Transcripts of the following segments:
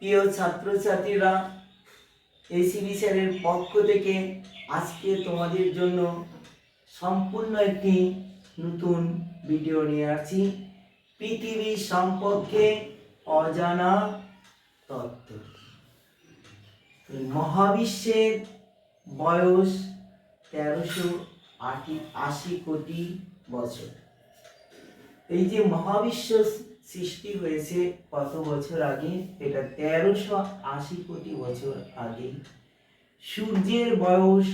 প্রিয় ছাত্রছাত্রীরা, এসিবি স্যারের পক্ষ থেকে আজকে তোমাদের জন্য সম্পূর্ণ একটি নতুন ভিডিও নিয়ে আসছি। পৃথিবী সম্পর্কে অজানা তথ্য। মহাবিশ্বের বয়স 1380 কোটি বছর। এই যে মহাবিশ্ব সৃষ্টি হয়েছে কত বছর আগে? এটা 1380 কোটি বছর আগে। সূর্যের বয়স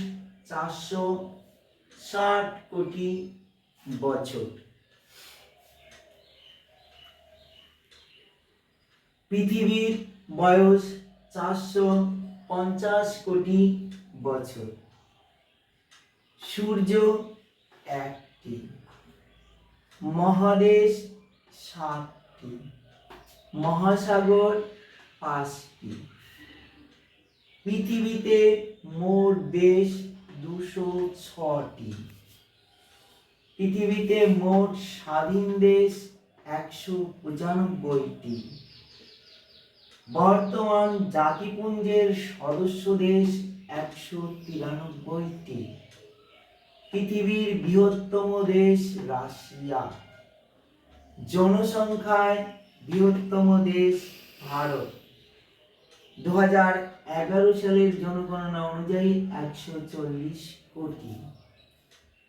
460 কোটি বছর। পৃথিবীর বয়স 450 কোটি বছর। সূর্য একটি, মহাদেশ 7টি, মহাসাগর 5টি। পৃথিবীতে মোট দেশ 206টি। পৃথিবীতে মোট স্বাধীন দেশ 195টি। বর্তমান জাতিপুঞ্জের সদস্য দেশ 193টি। পৃথিবীর বৃহত্তম দেশ রাশিয়া। জনসংখ্যায় বৃহত্তম দেশ ভারত। 2011 সালের জনগণনা অনুযায়ী 140 কোটি।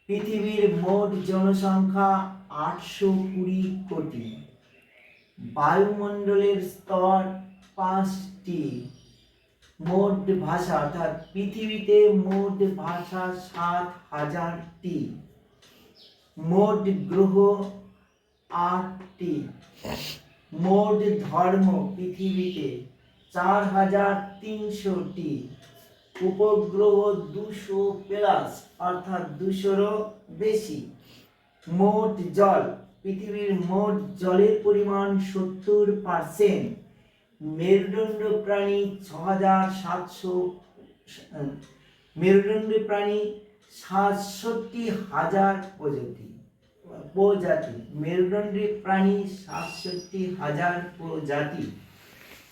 পৃথিবীর মোট জনসংখ্যা 820 কোটি। বায়ুমণ্ডলের স্তর 5টি। মোট ভাষা অর্থাৎ পৃথিবীতে মোট ভাষা 7000টি। মোট গ্রহ 8টি। মোট ধর্ম পৃথিবীতে 4300টি। উপগ্রহ 200 প্লাস অর্থাৎ 200রও বেশি। মোট জল, পৃথিবীর মোট জলের পরিমাণ 70%। মেরুদণ্ড প্রাণী 6700, মেরুদণ্ড প্রাণী 67,000 প্রজাতি। মেরুদণ্ডী প্রাণী 67,000 প্রজাতি।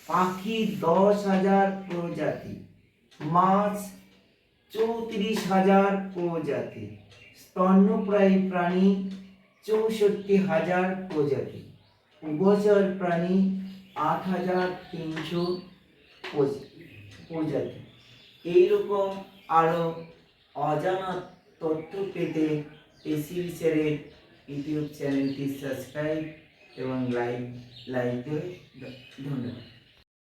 পাখি 10,000 প্রজাতি। মাছ 34,000 প্রজাতি। স্তন্যপায়ী প্রাণী 64,000 প্রজাতি। উভচর প্রাণী 8,300 প্রজাতি। এইরকম আরো অজানা তথ্য পেতে এসিবি স্যারের ইউটিউব চ্যানেলটি সাবস্ক্রাইব এবং লাইক ধন্যবাদ।